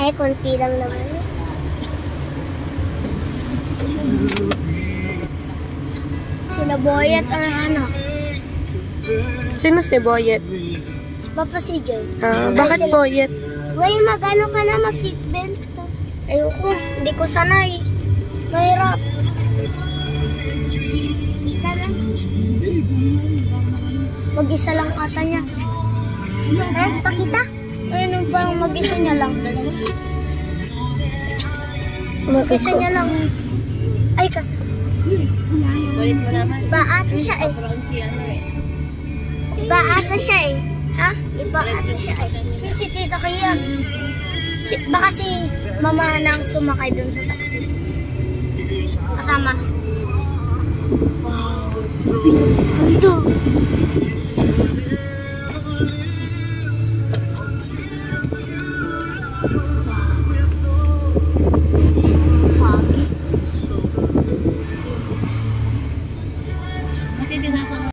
Eh, konti lang naman. Sila Boyet or ano? Sino si Boyet? Papa si Joy. Bakit Boyet? Uy, mag-ano ka na, mag-seatbelt. Ayoko, hindi ko sanay. Mahirap. Ika lang. Mag-isa lang ata niya. Pakita? Ayun, parang mag-isa niya lang. Mag-isa niya lang. Ay, kasi. Kulit mo naman. Baata siya eh. Baata siya eh. Ha? Baata siya eh. Si Tita kaya. Baka si Mama nang sumakay dun sa taxi. Kasama. Wow. Ganda.